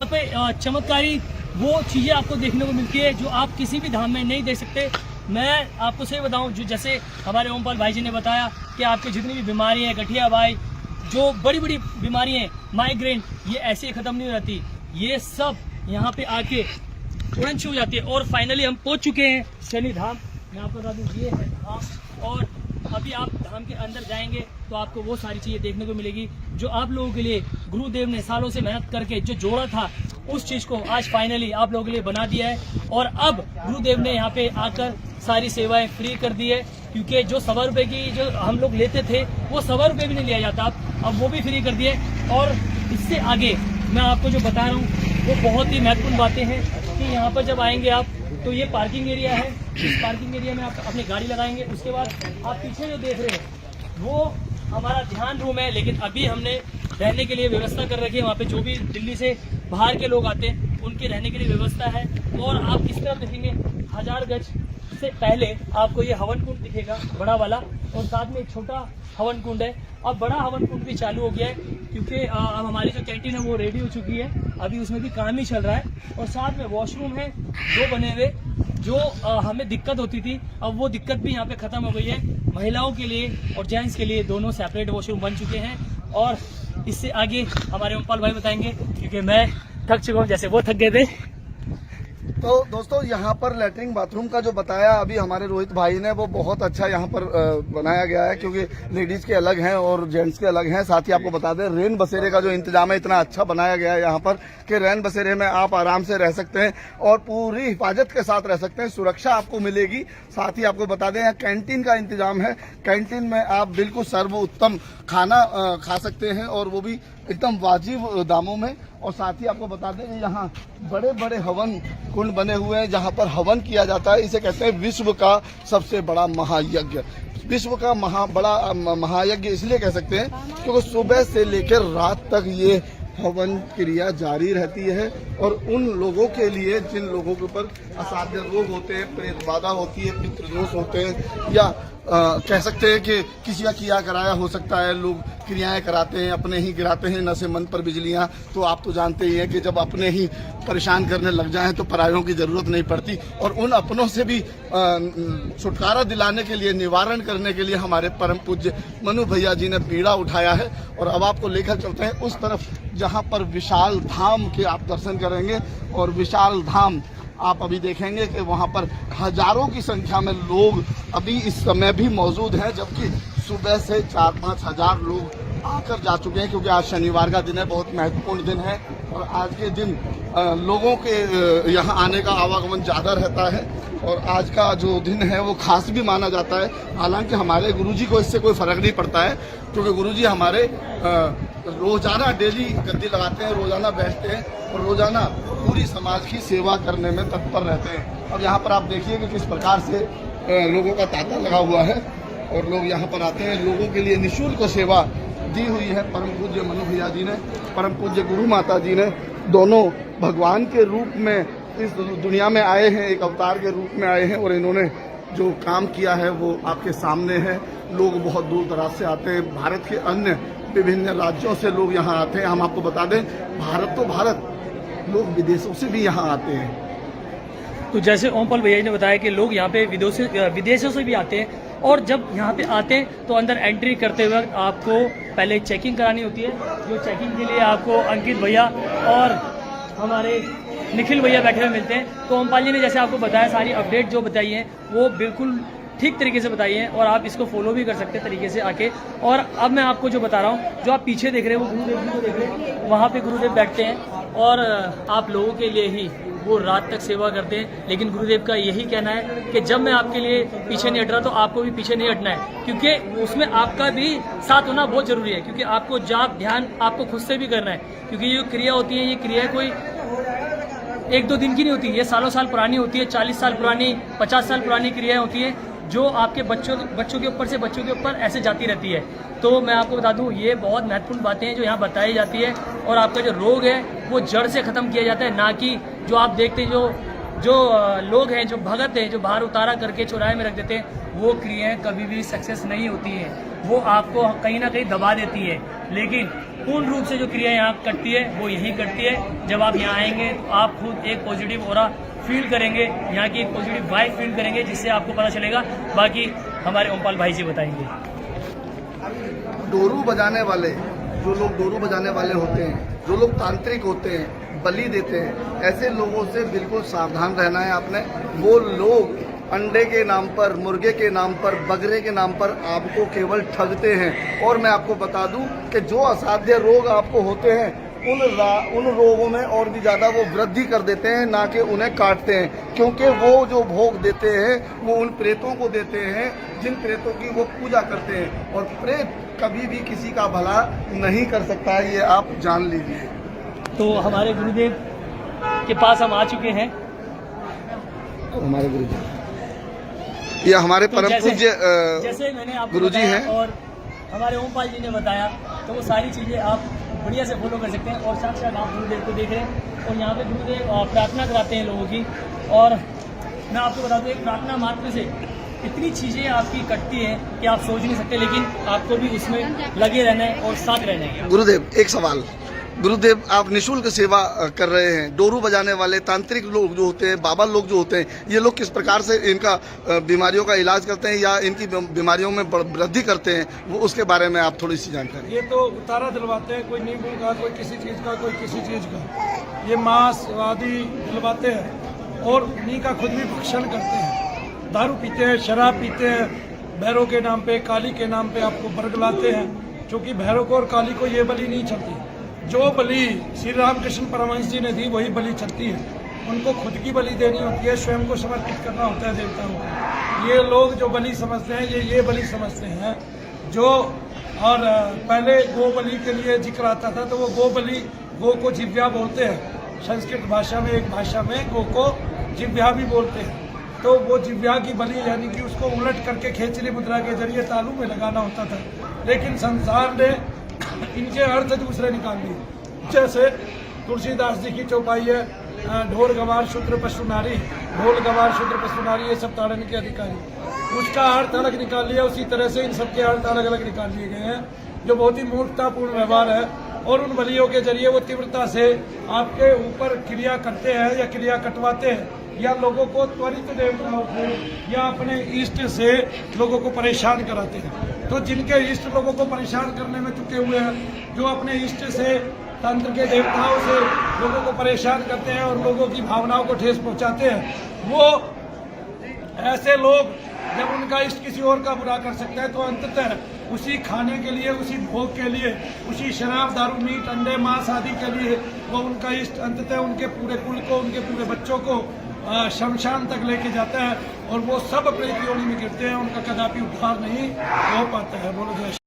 पे चमत्कारी वो चीज़ें आपको देखने को मिलती है जो आप किसी भी धाम में नहीं देख सकते। मैं आपको सही बताऊं, जो जैसे हमारे ओमपाल भाई जी ने बताया कि आपकी जितनी भी बीमारी है, गठिया भाई, जो बड़ी बड़ी बीमारी हैं, माइग्रेन, ये ऐसे ही ख़त्म नहीं हो जाती। ये सब यहाँ पे आके तुरंत छू जाती है। और फाइनली हम पहुँच चुके हैं शनि धाम। मैं आपको बता दूँ, ये है धाम। और अभी आप धाम के अंदर जाएंगे तो आपको वो सारी चीज़ें देखने को मिलेगी जो आप लोगों के लिए गुरुदेव ने सालों से मेहनत करके जो जोड़ा था, उस चीज़ को आज फाइनली आप लोगों के लिए बना दिया है। और अब गुरुदेव ने यहाँ पे आकर सारी सेवाएं फ्री कर दी है, क्योंकि जो 100 रुपये की जो हम लोग लेते थे वो 100 रुपये भी नहीं लिया जाता, अब वो भी फ्री कर दिए। और इससे आगे मैं आपको जो बता रहा हूँ वो बहुत ही महत्वपूर्ण बातें हैं कि यहाँ पर जब आएंगे आप तो ये पार्किंग एरिया है। इस पार्किंग एरिया में आप अपनी गाड़ी लगाएंगे। उसके बाद आप पीछे जो देख रहे हैं वो हमारा ध्यान रूम है, लेकिन अभी हमने रहने के लिए व्यवस्था कर रखी है। वहाँ पे जो भी दिल्ली से बाहर के लोग आते हैं उनके रहने के लिए व्यवस्था है। और आप इस तरफ देखेंगे 1000 गज से पहले आपको ये हवन कुंड दिखेगा, बड़ा वाला, और साथ में एक छोटा हवन कुंड है। अब बड़ा हवन कुंड भी चालू हो गया है, क्योंकि अब हमारी जो कैंटीन है वो रेडी हो चुकी है, अभी उसमें भी काम ही चल रहा है। और साथ में वॉशरूम है 2 बने हुए, जो हमें दिक्कत होती थी, अब वो दिक्कत भी यहाँ पे ख़त्म हो गई है। महिलाओं के लिए और जेंट्स के लिए दोनों सेपरेट वॉशरूम बन चुके हैं। और इससे आगे हमारे ओमपाल भाई बताएंगे, क्योंकि मैं थक चुका हूँ जैसे वो थक गए थे। तो दोस्तों, यहाँ पर लेटरिन बाथरूम का जो बताया अभी हमारे रोहित भाई ने, वो बहुत अच्छा यहाँ पर बनाया गया है, क्योंकि लेडीज के अलग हैं और जेंट्स के अलग हैं। साथ ही आपको बता दें, रैन बसेरे का जो इंतजाम है इतना अच्छा बनाया गया है यहाँ पर कि रैन बसेरे में आप आराम से रह सकते हैं और पूरी हिफाजत के साथ रह सकते हैं, सुरक्षा आपको मिलेगी। साथ ही आपको बता दें, यहाँ कैंटीन का इंतजाम है। कैंटीन में आप बिल्कुल सर्वोत्तम खाना खा सकते हैं, और वो भी एकदम वाजिब दामों में। और साथ ही आपको बता दें, यहाँ बड़े बड़े हवन कुंड बने हुए हैं जहाँ पर हवन किया जाता है। इसे कहते हैं विश्व का सबसे बड़ा महायज्ञ। विश्व का बड़ा महायज्ञ इसलिए कह सकते हैं क्योंकि सुबह से लेकर रात तक ये हवन क्रिया जारी रहती है। और उन लोगों के लिए जिन लोगों के ऊपर असाध्य रोग होते हैं, प्रेत बाधा होती है, पितृदोष होते हैं, या कह सकते हैं कि किसी का किया कराया हो सकता है, लोग क्रियाएं कराते हैं, अपने ही गिराते हैं नशे मन पर बिजलियां। तो आप तो जानते ही हैं कि जब अपने ही परेशान करने लग जाएं तो परायों की जरूरत नहीं पड़ती। और उन अपनों से भी छुटकारा दिलाने के लिए, निवारण करने के लिए हमारे परम पूज्य मनु भैया जी ने बीड़ा उठाया है। और अब आपको लेकर चलते हैं उस तरफ जहां पर विशाल धाम के आप दर्शन करेंगे। और विशाल धाम आप अभी देखेंगे कि वहां पर हजारों की संख्या में लोग अभी इस समय भी मौजूद हैं, जबकि सुबह से 4-5 हजार लोग आकर जा चुके हैं, क्योंकि आज शनिवार का दिन है, बहुत महत्वपूर्ण दिन है। और आज के दिन लोगों के यहाँ आने का आवागमन ज़्यादा रहता है। और आज का जो दिन है वो खास भी माना जाता है। हालांकि हमारे गुरुजी को इससे कोई फर्क नहीं पड़ता है, क्योंकि गुरुजी हमारे रोजाना डेली गद्दी लगाते हैं, रोजाना बैठते हैं और रोजाना पूरी समाज की सेवा करने में तत्पर रहते हैं। अब यहाँ पर आप देखिए कि किस प्रकार से लोगों का तांता लगा हुआ है और लोग यहाँ पर आते हैं। लोगों के लिए निःशुल्क सेवा दी हुई है परम पूज्य मनु भैया जी ने, परम पूज्य गुरु माता जी ने। दोनों भगवान के रूप में इस दुनिया में आए हैं, एक अवतार के रूप में आए हैं, और इन्होंने जो काम किया है वो आपके सामने है। लोग बहुत दूर दराज से आते हैं, भारत के अन्य विभिन्न राज्यों से लोग यहाँ आते हैं। हम आपको बता दें, भारत तो भारत, लोग विदेशों से भी यहाँ आते हैं। तो जैसे ओमपाल भैया ने बताया कि लोग यहाँ पे विदेशों से भी आते हैं, और जब यहाँ पे आते हैं तो अंदर एंट्री करते वक्त आपको पहले चेकिंग करानी होती है। जो चेकिंग के लिए आपको अंकित भैया और हमारे निखिल भैया बैठे हुए मिलते हैं। तो ओमपाल जी ने जैसे आपको बताया, सारी अपडेट जो बताई है वो बिल्कुल ठीक तरीके से बताई है, और आप इसको फॉलो भी कर सकते हैं तरीके से आके। और अब मैं आपको जो बता रहा हूँ, जो आप पीछे देख रहे हैं वो गुरुदेव जी को देख रहे हैं, वहाँ पे गुरुदेव बैठते हैं और आप लोगों के लिए ही वो रात तक सेवा करते हैं। लेकिन गुरुदेव का यही कहना है कि जब मैं आपके लिए पीछे नहीं हट रहा तो आपको भी पीछे नहीं हटना है, क्योंकि उसमें आपका भी साथ होना बहुत जरूरी है। क्योंकि आपको जाप ध्यान आपको खुद से भी करना है, क्योंकि ये क्रिया होती है, ये क्रिया कोई 1-2 दिन की नहीं होती, ये सालों साल पुरानी होती है, 40 साल पुरानी, 50 साल पुरानी क्रियाएं होती है, जो आपके बच्चों के ऊपर से बच्चों के ऊपर ऐसे जाती रहती है। तो मैं आपको बता दूं, ये बहुत महत्वपूर्ण बातें हैं जो यहाँ बताई जाती है। और आपका जो रोग है वो जड़ से ख़त्म किया जाता है, ना कि जो आप देखते हैं जो जो लोग हैं, जो भगत हैं, जो बाहर उतारा करके चौराहे में रख देते हैं, वो क्रियाएं कभी भी सक्सेस नहीं होती हैं। वो आपको कहीं ना कहीं दबा देती है। लेकिन पूर्ण रूप से जो क्रिया यहाँ कटती है वो यही कटती है। जब आप यहाँ आएंगे तो आप खुद एक पॉजिटिव ऑरा फील करेंगे, यहाँ की एक पॉजिटिव वाइब फील करेंगे, जिससे आपको पता चलेगा। बाकी हमारे ओमपाल भाई जी बताएंगे। डोरू बजाने वाले, जो लोग डोरू बजाने वाले होते हैं, जो लोग तांत्रिक होते हैं, बलि देते हैं, ऐसे लोगों से बिल्कुल सावधान रहना है आपने। वो लोग अंडे के नाम पर, मुर्गे के नाम पर, बगरे के नाम पर आपको केवल ठगते हैं। और मैं आपको बता दूं कि जो असाध्य रोग आपको होते हैं, उन रोगों में और भी ज़्यादा वो वृद्धि कर देते हैं, ना कि उन्हें काटते हैं। क्योंकि वो जो भोग देते हैं वो उन प्रेतों को देते हैं जिन प्रेतों की वो पूजा करते हैं। और प्रेत कभी भी किसी का भला नहीं कर सकता है, ये आप जान लीजिए। तो हमारे गुरुदेव के पास हम आ चुके हैं। हमारे गुरुजी, ये हमारे तो परम पूज्य जैसे मैंने आपको गुरुजी बताया हैं और हमारे ओमपाल जी ने बताया, तो वो सारी चीज़ें आप बढ़िया से फॉलो कर सकते हैं। और साक्षात आप गुरुदेव को देख रहे हैं और यहाँ पे गुरुदेव प्रार्थना कराते हैं लोगों की। और मैं आपको बता दूँ, एक प्रार्थना मात्र से इतनी चीज़ें आपकी कटती हैं कि आप सोच नहीं सकते। लेकिन आपको भी उसमें लगे रहना है और साथ रहना है। गुरुदेव, एक सवाल। गुरुदेव, आप निःशुल्क सेवा कर रहे हैं। डोरू बजाने वाले तांत्रिक लोग जो होते हैं, बाबा लोग जो होते हैं, ये लोग किस प्रकार से इनका बीमारियों का इलाज करते हैं या इनकी बीमारियों में वृद्धि करते हैं, वो उसके बारे में आप थोड़ी सी जानकारी। ये तो उतारा दिलवाते हैं, कोई नींबू का, कोई किसी चीज़ का, कोई किसी चीज़ का। ये मांस आदि दिलवाते हैं और उन्हीं का खुद भी भक्षण करते हैं। दारू पीते हैं, शराब पीते हैं, भैरव के नाम पे, काली के नाम पे आपको बरगलाते हैं। क्योंकि भैरव को और काली को ये बलि नहीं चलती। जो बलि श्री रामकृष्ण परमहंस जी ने दी वही बलि चलती है। उनको खुद की बलि देनी होती है, स्वयं को समर्पित करना होता है देवताओं को। ये लोग जो बलि समझते हैं, ये बलि समझते हैं जो। और पहले गो बलि के लिए जिक्र आता था, तो वो गो बलि, गो को जिव्या बोलते हैं संस्कृत भाषा में। एक भाषा में गो को जिव्या भी बोलते हैं। तो वो जिव्या की बलि यानी कि उसको उलट करके खेचरी मुद्रा के जरिए तालू में लगाना होता था। लेकिन संसार ने इनके अर्थ दूसरे निकाल लिए। जैसे तुलसीदास जी की चौपाई है, ढोल गवार शूद्र पशु नारी, ढोल गवार शूद्र पशु नारी, ये सब ताड़न के अधिकारी। उसका अर्थ अलग निकाल लिया। उसी तरह से इन सब के अर्थ अलग अलग निकाल लिए गए हैं, जो बहुत ही मूर्खतापूर्ण व्यवहार है। और उन बलियों के जरिए वो तीव्रता से आपके ऊपर क्रिया करते हैं या क्रिया कटवाते हैं, या लोगों को त्वरित देवताओं को या अपने इष्ट से लोगों को परेशान कराते हैं। तो जिनके इष्ट लोगों को परेशान करने में चुके हुए हैं, जो अपने इष्ट से, तंत्र के देवताओं से लोगों को परेशान करते हैं और लोगों की भावनाओं को ठेस पहुंचाते हैं, वो ऐसे लोग जब उनका इष्ट किसी और का बुरा कर सकता है, तो अंततः उसी खाने के लिए, उसी भोग के लिए, उसी शराब, दारू, मीट, अंडे, मांस आदि के लिए वो उनका इष्ट अंततः उनके पूरे कुल को, उनके पूरे बच्चों को शमशान तक लेके जाता है। और वो सब प्रेत योनि में गिरते हैं, उनका कदापि उद्धार नहीं हो पाता है। बोलो जय।